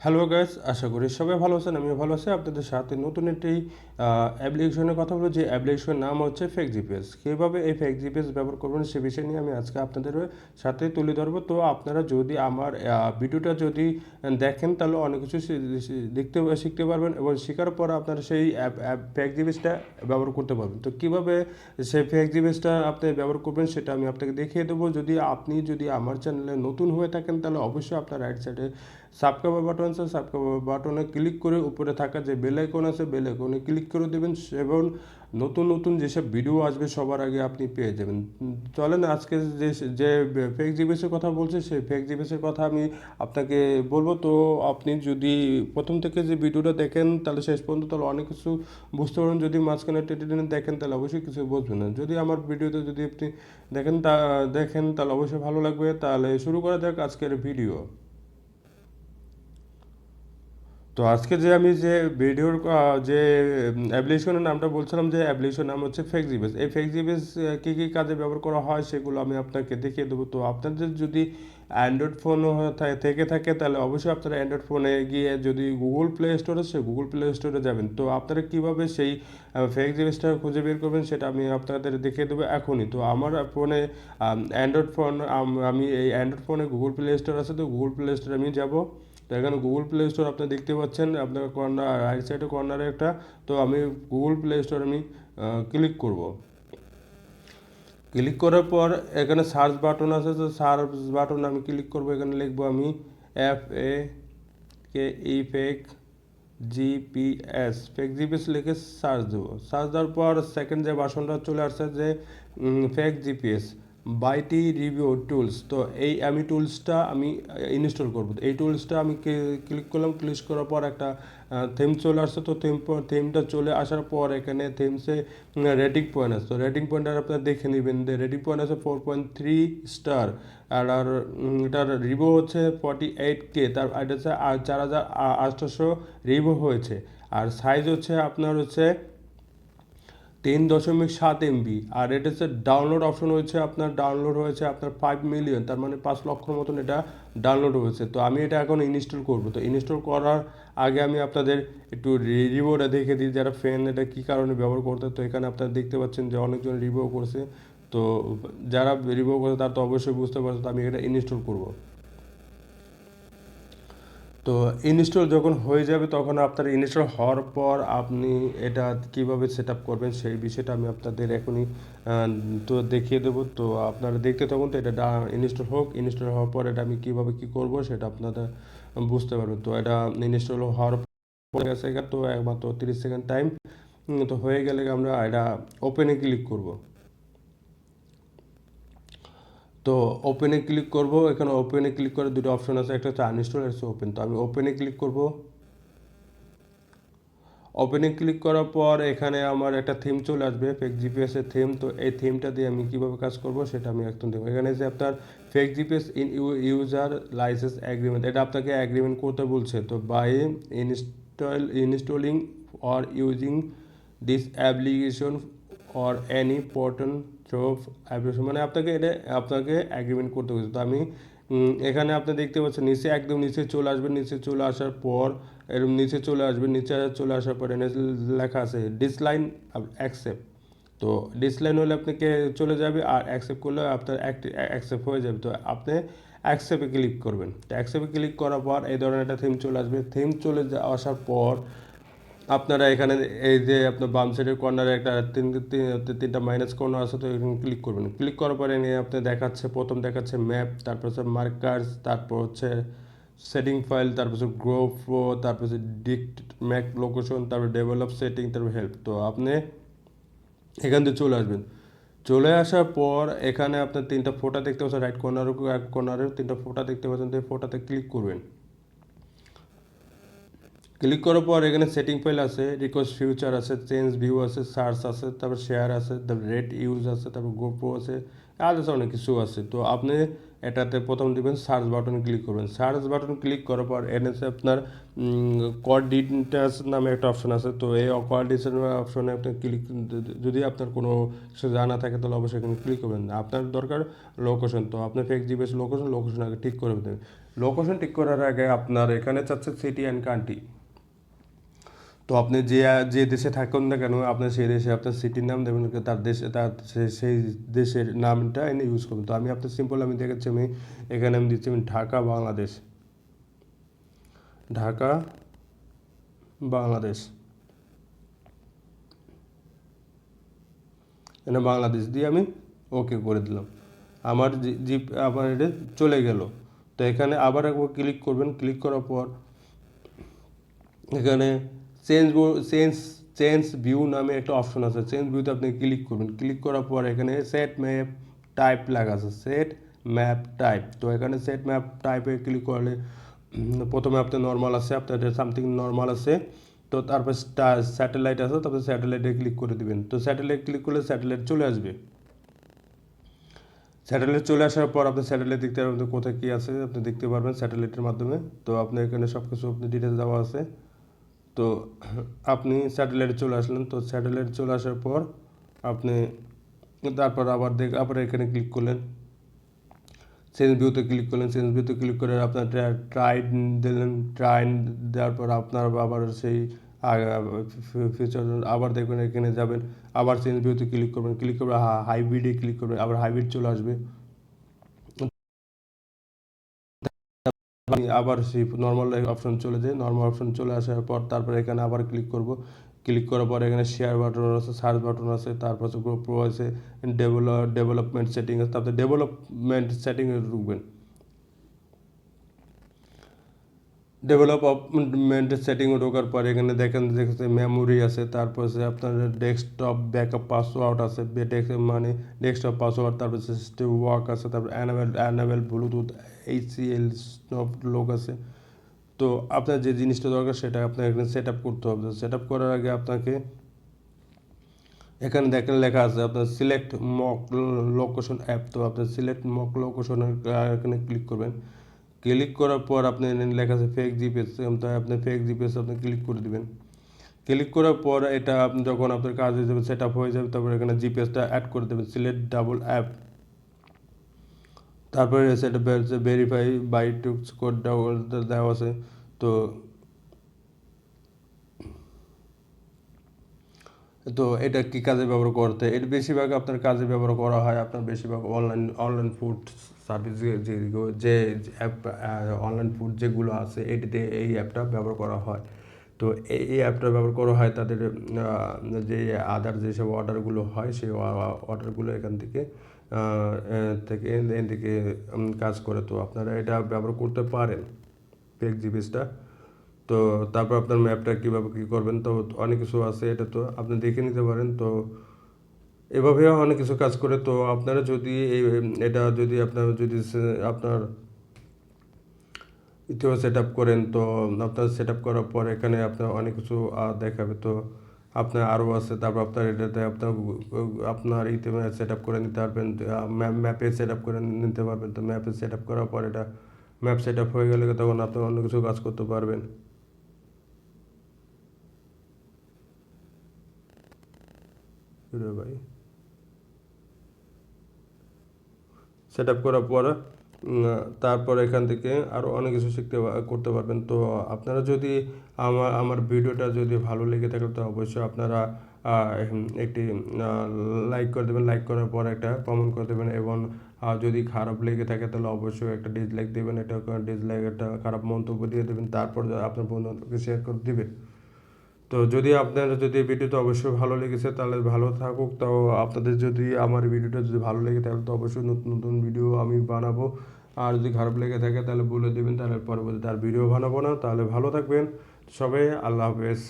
Hello guys, আশা করি সবাই ভালো আছেন। আমিও ভালো আছি। আপনাদের সাথে নতুন একটি অ্যাপ্লিকেশনের কথা বলবো, যে অ্যাপ্লিকেশনের নাম হচ্ছে ফেক জিপিএস। কীভাবে এই ফেক জিপিএস ব্যবহার করবেন সে বিষয় নিয়ে আমি আজকে আপনাদের সাথে তুলে ধরবো। তো আপনারা যদি আমার ভিডিওটা যদি দেখেন তাহলে অনেক কিছু দেখতে শিখতে পারবেন, এবং শেখার পর আপনারা সেই ফেক জিপিএসটা ব্যবহার করতে পারবেন। তো কীভাবে সেই ফেক জিপিএসটা আপনি ব্যবহার করবেন সেটা আমি আপনাকে দেখিয়ে দেবো। যদি আমার চ্যানেলে নতুন হয়ে থাকেন তাহলে অবশ্যই আপনার রাইট সাইডে সাবস্ক্রাইব বাটন আছে, সাবস্ক্রাইব বাটনে ক্লিক করে উপরে থাকা যে বেল আইকন আছে বেল আইকনে ক্লিক করে দেবেন, এবং নতুন নতুন যেসব ভিডিও আসবে সবার আগে আপনি পেয়ে যাবেন। চলেন আজকে যে যে ফেক জিপিএসের কথা বলছে সেই ফেক জিপিএসের কথা আমি আপনাকে বলবো। তো আপনি যদি প্রথম থেকে যে ভিডিওটা দেখেন তাহলে শেষ পর্যন্ত তাহলে অনেক কিছু বুঝতে পারবেন। যদি মাঝখানে টেনে দেখেন তাহলে অবশ্যই কিছু বুঝবেন না। যদি আমার ভিডিওতে যদি আপনি দেখেন তাহলে অবশ্যই ভালো লাগবে। তাহলে শুরু করা যাক আজকের ভিডিও। তো আজকে যে ভিডিওর যে অ্যাপ্লিকেশনের নামটা বলছিলাম, যে অ্যাপ্লিকেশনের নাম হচ্ছে ফেক জিপিএস। এই ফেক জিপিএস কী কী কাজে ব্যবহার করা হয় সেগুলো আমি আপনাকে দেখিয়ে দেবো। তো আপনাদের যদি অ্যান্ড্রয়েড ফোন থেকে থাকে তাহলে অবশ্যই আপনারা অ্যান্ড্রয়েড ফোনে গিয়ে যদি গুগল প্লে স্টোর আছে গুগল প্লে স্টোরে যাবেন। তো আপনারা কীভাবে সেই ফেক জিপিএসটা খুঁজে বের করবেন সেটা আমি আপনাদের দেখিয়ে দেবো এখনই। তো আমার ফোনে অ্যান্ড্রয়েড ফোন, আমি এই অ্যান্ড্রয়েড ফোনে গুগল প্লে স্টোর আছে, তো গুগল প্লে স্টোরে আমি যাব। তো এখানে গুগল প্লে স্টোর আপনি দেখতে পাচ্ছেন, আপনার কর্নার রাইট সাইডে কর্নারে একটা। তো আমি গুগল প্লে স্টোর আমি ক্লিক করব। ক্লিক করার পর এখানে সার্চ বাটন আছে, তো সার্চ বাটন আমি ক্লিক করব। এখানে লিখবো আমি FAKE fake GPS, fake GPS লিখে সার্চ দেবো। সার্চ দেওয়ার পর সেকেন্ড যে ভার্সনটা চলে আসছে, যে ফেক জিপিএস বাইটি রিভিউ টুলস। তো এই আমি টুলসটা আমি ইনস্টল করব। এই টুলসটা আমি ক্লিক করলাম। ক্লিক করার পর একটা থিম চলে আসছে। তো থিমটা চলে আসার পর এখানে থিমসে রেটিং পয়েন্ট আছে। তো রেটিং পয়েন্টটা আপনারা দেখে নেবেন। রেটিং পয়েন্ট আছে 4.3 স্টার। আর এটার রিভিউ হচ্ছে 48K। তার এটা হচ্ছে 4,800 রিভিউ হয়েছে। আর সাইজ হচ্ছে আপনার হচ্ছে 3.7 MB। আর এটা হচ্ছে ডাউনলোড অপশন হয়েছে আপনার, ডাউনলোড হয়েছে আপনার 5 মিলিয়ন, তার মানে 5 লক্ষ মতন এটা ডাউনলোড হয়েছে। তো আমি এটা এখন ইনস্টল করব। তো ইনস্টল করার আগে আমি আপনাদের একটু রিভিউটা দেখে দিই, যারা ফ্যান এটা কী কারণে ব্যবহার করতে। তো এখানে আপনারা দেখতে পাচ্ছেন যে অনেকজন রিভিউ করছে। তো যারা রিভিউ করছে তারা তো অবশ্যই বুঝতে পারছে। তো আমি এটা ইনস্টল করব। তো ইনস্টল যখন হয়ে যাবে তখন আপনার ইনস্টল হওয়ার পর আপনি এটা কিভাবে সেট আপ করবেন সেই বিষয়টা আমি আপনাদের এখনই তো দেখিয়ে দেবো। তো আপনারা দেখতে থাকুন। তো এটা ইনস্টল হোক। ইনস্টল হওয়ার পর এটা আমি কীভাবে কী করবো সেটা আপনারা বুঝতে পারবেন। তো এটা ইনস্টল হওয়ার পর গেছে, তো একমাত্র 30 সেকেন্ড টাইম। তো হয়ে গেলে আমরা এটা ওপেনে ক্লিক করব। তো ওপেনে ক্লিক করব। এখানে ওপেনে ক্লিক করে দুটো অপশন আছে, একটা হচ্ছে আনইনস্টল, একটা হচ্ছে ওপেন। তো আমি ওপেনে ক্লিক করব। ওপেনে ক্লিক করার পর এখানে আমার একটা থিম চলে আসবে, ফেক জিপিএস এর থিম। তো এই থিমটা দিয়ে আমি কীভাবে কাজ করব সেটা আমি একদম দেবো। এখানে যে আপনার fake GPS in user licence agreement, এটা আপনাকে এগ্রিমেন্ট করতে বলছে। তো by installing or using this application or any portal through application, মানে আপনাকে এগ্রিমেন্ট করতে বলছে। তো আমি এখানে আপনি দেখতে পাচ্ছেন নিচে, একদম নিচে চলে আসবেন। নিচে চলে আসার পর এরকম নিচে চলে আসবেন। নিচে চলে আসার পরে লেখা আছে ডিসলাইন অ্যাকসেপ্ট। তো ডিসলাইন হলে আপনাকে চলে যাবে, আর অ্যাকসেপ্ট করলে আপনার অ্যাকসেপ্ট হয়ে যাবে। তো আপনি অ্যাকসেপ্টে ক্লিক করবেন। তো অ্যাকসেপ্টে ক্লিক করার পর এই ধরনের একটা থিম চলে আসবে। থিম চলে আসার পর আপনারা এখানে এই যে আপনার বাম সাইডের কর্নারে একটা তিনটা মাইনাস কর্নার আছে, তো এখানে ক্লিক করবেন। ক্লিক করার পরে নিয়ে আপনি দেখাচ্ছে, প্রথম দেখাচ্ছে ম্যাপ, তারপর হচ্ছে মার্কার্স, তারপর হচ্ছে সেটিং ফাইল, তারপর হচ্ছে গ্রো ফ্লো, তারপর হচ্ছে ডিক্ট ম্যাক লোকেশন, তারপর ডেভেলপ সেটিং, তারপর হেল্প। তো আপনি এখান থেকে চলে আসবেন। চলে আসার পর এখানে আপনার তিনটা ফোটা দেখতে পাচ্ছেন, রাইট কর্নারের তিনটা ফোটা দেখতে পাচ্ছেন। তো এই ফোটাতে ক্লিক করবেন। ক্লিক করার পর এখানে সেটিং ফাইল আছে, রিকোয়েস্ট ফিউচার আছে, চেঞ্জ ভিউ আছে, সার্চ আছে, তারপর শেয়ার আছে, তারপর রেট ইউজ আছে, তারপর গোপ্রো আছে, আর আছে অনেক কিছু আছে। তো আপনি এটাতে প্রথম দিবেন সার্চ বাটন ক্লিক করবেন। সার্চ বাটন ক্লিক করার পর এনএসে আপনার কোঅর্ডিনেটরস নামে একটা অপশন আছে। তো এই কোঅর্ডিনেটর অপশনে আপনি ক্লিক, যদি আপনার কোনো কিছু জানা থাকে তাহলে অবশ্যই এখানে ক্লিক করবেন। আপনার দরকার লোকেশন, তো আপনি ফেক জিপিএস লোকেশন আগে ঠিক করে দেবেন। লোকেশন ঠিক করার আগে আপনার এখানে চাচ্ছে সিটি অ্যান্ড কান্ট্রি। তো আপনি যে যে দেশে থাকুন না কেন, আপনার সেই দেশে আপনার সিটির নাম দেবেন, তার দেশে তার সেই দেশের নামটা এনে ইউজ করবেন। তো আমি আপনার সিম্পল আমি দেখাচ্ছি, আমি এখানে আমি দিচ্ছি আমি ঢাকা বাংলাদেশ, ঢাকা বাংলাদেশ, এখানে বাংলাদেশ দিয়ে আমি ওকে করে দিলাম। আমার জিপ আমার এটা চলে গেল। তো এখানে আবার একবার ক্লিক করবেন। ক্লিক করার পর এখানে চেঞ্জ চেঞ্জ চেঞ্জ ভিউ নামে একটা অপশন আছে। চেঞ্জ ভিউতে আপনি ক্লিক করবেন। ক্লিক করার পর এখানে সেট ম্যাপ টাইপ লেখা আছে, সেট ম্যাপ টাইপ। তো এখানে সেট ম্যাপ টাইপে ক্লিক করলে প্রথমে আপনার নর্মাল আছে, আপনার সামথিং নর্মাল আছে। তো তারপর স্যাটেলাইট আছে, তারপর স্যাটেলাইটে ক্লিক করে দিবেন। তো স্যাটেলাইট ক্লিক করলে স্যাটেলাইট চলে আসবে। স্যাটেলাইট চলে আসার পর আপনি স্যাটেলাইট দেখতে পারবেন কোথায় কী আছে, আপনি দেখতে পারবেন স্যাটেলাইটের মাধ্যমে। তো আপনার এখানে সব কিছু আপনি ডিটেলস দেওয়া আছে। তো আপনি স্যাটেলাইটে চলে আসলেন। তো স্যাটেলাইট চলে আসার পর আপনি তারপর আবার এখানে ক্লিক করলেন, চেঞ্জ ভিউতে ক্লিক করলেন। চেঞ্জ ভিউতে ক্লিক করে আপনার ট্রাইন দিলেন। ট্রাইন দেওয়ার পর আপনার আবার সেই ফিচার আবার দেখবেন, এখানে যাবেন, আবার চেঞ্জ ভিউতে ক্লিক করবেন। ক্লিক করবেন হাইব্রিডে ক্লিক করবেন, আবার হাইব্রিড চলে আসবে। আবার সেই নর্মাল অপশন চলে যায়। নর্মাল অপশন চলে আসার পর তারপরে এখানে আবার ক্লিক করব। ক্লিক করার পর এখানে শেয়ার বাটন আছে, সার্চ বাটন আছে, তারপর হচ্ছে প্রো আছে, ডেভেলপমেন্ট সেটিং আছে। তারপরে ডেভেলপমেন্ট সেটিংয়ে ঢুকবেন। ডেভেলপমেন্ট সেটিংয়ে ঢোকার পর এখানে দেখেন মেমোরি আছে, তারপর হচ্ছে আপনার ডেস্কটপ ব্যাকআপ পাসওয়ার্ড আছে, মানে ডেস্কটপ পাসওয়ার্ড, তারপর সিস্টেম ওয়ার্ক আছে, তারপর অ্যানাবেল ব্লুটুথ এইচসিএল স্নপ লোক আছে। তো আপনার যে জিনিসটা দরকার সেটা আপনার এখানে সেট আপ করতে হবে। সেট আপ করার আগে আপনাকে এখানে দেখেন লেখা আছে আপনার সিলেক্ট মক লোকেশন অ্যাপ। তো আপনার সিলেক্ট মক লোকেশন এখানে ক্লিক করবেন। ক্লিক করার পর আপনি লেখা আছে ফেক জিপিএস, তো আপনি ফেক জিপিএস আপনি ক্লিক করে দিবেন। ক্লিক করার পর এটা আপনি যখন আপনার কাজ হয়ে যাবে, সেট আপ হয়ে যাবে, তারপর এখানে জিপিএসটা অ্যাড করে দেবেন। সিলেক্ট ডাবল অ্যাপ, তারপরে সেটা ভেরিফাই বাই টুকস কোড দেওয়া আছে। তো তো এটা কি কাজে ব্যবহার করতে, এটা বেশিরভাগ আপনার কাজে ব্যবহার করা হয় আপনার বেশিরভাগ অনলাইন ফুড সার্ভিস, যে অ্যাপ অনলাইন ফুড যেগুলো আছে এটিতে এই অ্যাপটা ব্যবহার করা হয়। তো এই অ্যাপটা ব্যবহার করা হয় তাদের যে আদার যেসব অর্ডারগুলো হয় সেই অর্ডারগুলো এখান থেকে থেকে কাজ করে। তো আপনারা এটা ব্যবহার করতে পারেন পেক জিপিএসটা। তো তারপর আপনার ম্যাপটা কীভাবে কী করবেন, তো অনেক কিছু আছে, এটা তো আপনি দেখে নিতে পারেন। তো এভাবেও অনেক কিছু কাজ করে। তো আপনারা যদি এটা যদি আপনার ইতিহাস সেট আপ করেন, তো আপনার সেট আপ করার পর এখানে আপনার অনেক কিছু দেখাবে। তো আপনার আরও আছে, তারপর আপনার এটাতে আপনার ইতে সেট আপ করে নিতে পারবেন, ম্যাপে সেট আপ করে নিতে পারবেন। তো ম্যাপে সেট আপ করার পর এটা ম্যাপ সেট আপ হয়ে গেলে তখন আপনি অন্য কিছু কাজ করতে পারবেন। ভাই সেট আপ করার পর তারপর এখান থেকে আরও অনেক কিছু করতে পারবেন। তো আপনারা যদি আমার ভিডিওটা যদি ভালো লেগে থাকে তো অবশ্যই আপনারা একটি লাইক করে দেবেন। লাইক করার পর একটা কমেন্ট করে দেবেন, এবং যদি খারাপ লেগে থাকে তাহলে অবশ্যই একটা ডিসলাইক দেবেন। এটা ডিসলাইক একটা খারাপ মন্তব্য দিয়ে দেবেন, তারপর আপনার বন্ধুদেরকে শেয়ার করে দেবেন। তো যদি আপনার ভিডিওটা অবশ্যই ভালো লেগেছে তাহলে ভালো থাকুক। তো আপনাদের যদি আমার ভিডিওটা যদি ভালো লেগে তাহলে তো অবশ্যই নতুন নতুন ভিডিও আমি বানাবো। আর যদি খারাপ লেগে থাকে তাহলে বলে দেবেন, তাহলে পরবর্তীতে আর ভিডিও বানাবো না। তাহলে ভালো থাকবেন সবাই, আল্লাহ হাফেজ।